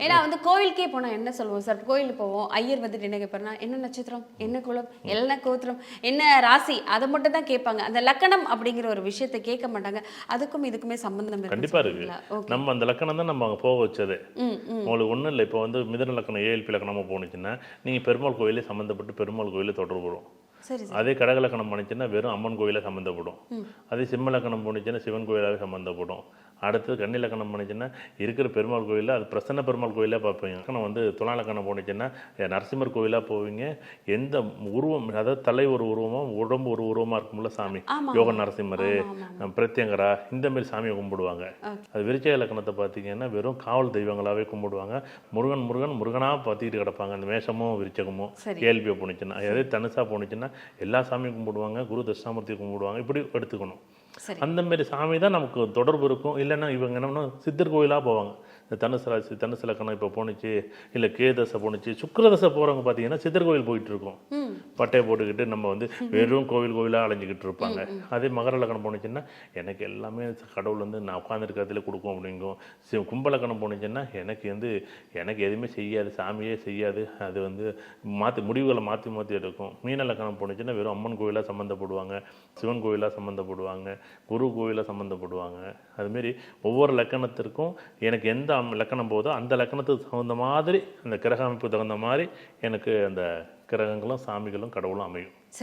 ஏன்னா வந்து கோவிலுக்கே போனால் என்ன சொல்லுவோம் சார், கோயிலுக்கு போவோம், ஐயர் வந்துட்டு என்ன கேட்பாருன்னா என்ன நட்சத்திரம், என்ன குலம், என்ன கோத்திரம், என்ன ராசி, அதை மட்டும் தான் கேட்பாங்க. அந்த லக்கணம் அப்படிங்கிற ஒரு விஷயத்தை கேட்க மாட்டாங்க. அதுக்கும் இதுக்குமே சம்பந்தம் கண்டிப்பாக இருக்கு. நம்ம அந்த லக்கணம் தான் நம்ம அங்கே போக வச்சது. உங்களுக்கு ஒன்றும் இல்லை. இப்போ வந்து மிதன லக்கணம் ஏஎல்பி லக்கணமாக போணுச்சுன்னா நீங்கள் பெருமாள் கோயிலே சம்மந்தப்பட்டு பெருமாள் கோயிலே தொடர்பு வரும். அதே கடகலக்கணம் பண்ணிச்சுன்னா வெறும் அம்மன் கோயிலே சம்மந்தப்படும். அதே சிம்ம லக்கணம் போணுச்சுன்னா சிவன் கோயிலாகவே சம்மந்தப்படும். அடுத்தது கன்னி லக்கணம் பண்ணிச்சுன்னா இருக்கிற பெருமாள் கோயிலில் அது பிரசன்ன பெருமாள் கோயிலாக பார்ப்பீங்க. லக்கணம் வந்து துலா லக்கணம் போணுச்சுன்னா நரசிம்மர் கோயிலாக போவீங்க. எந்த உருவம், அதாவது தலை ஒரு உருவமாக உடம்பு ஒரு உருவமாக இருக்கும்ல சாமி, யோக நரசிம்மர், பிரத்யங்கரா, இந்தமாரி சாமியை கும்பிடுவாங்க. அது விருச்சிக லக்கணத்தை பார்த்தீங்கன்னா வெறும் காவல் தெய்வங்களாகவே கும்பிடுவாங்க. முருகனாக பார்த்துக்கிட்டு கிடப்பாங்க. அந்த மேஷமும் விருச்சகமும் கேள்வியை போணுச்சுன்னா. அதே தனுசா போணுச்சுன்னா எல்லா சாமியும் கும்பிடுவாங்க. குரு தட்சிணாமூர்த்தி கும்பிடுவாங்க. இப்படி எடுத்துக்கணும். அந்த மாதிரி சாமி தான் நமக்கு தொடர்பு இருக்கும். இல்லைன்னா இவங்க என்னன்னா சித்தர் கோயிலாக போவாங்க. இந்த தனுசு ராசி, தனுசு லக்கணம் இப்போ போணுச்சு, இல்லை கேதசை போணுச்சு, சுக்கரதசை போகிறவங்க பார்த்தீங்கன்னா சித்தர் கோயில் போயிட்டு இருக்கோம். பட்டையை போட்டுக்கிட்டு நம்ம வந்து வெறும் கோயிலாக அலைஞ்சிக்கிட்டு இருப்பாங்க. அதே மகர லக்கணம் போணுச்சுன்னா எனக்கு எல்லாமே கடவுள் வந்து நான் உட்காந்துருக்கிறதுல கொடுக்கும் அப்படிங்கும். கும்பலக்கணம் போணுச்சுன்னா எனக்கு எதுவுமே செய்யாது, சாமியே செய்யாது, அது வந்து முடிவுகளை மாற்றி எடுக்கும். மீன லக்கணம் போணுச்சுன்னா வெறும் அம்மன் கோயிலாக சம்மந்தப்படுவாங்க, சிவன் கோயிலாக சம்மந்தப்படுவாங்க, குரு கோயிலாக சம்மந்தப்படுவாங்க. அதுமாரி ஒவ்வொரு லக்கணத்திற்கும் எனக்கு எந்த லக்கணம் போதோ அந்த லக்கணத்துக்கு தகுந்த மாதிரி, அந்த கிரக அமைப்பு தகுந்த மாதிரி எனக்கு அந்த கிரகங்களும் சாமிகளும் கடவுளும் அமையும்.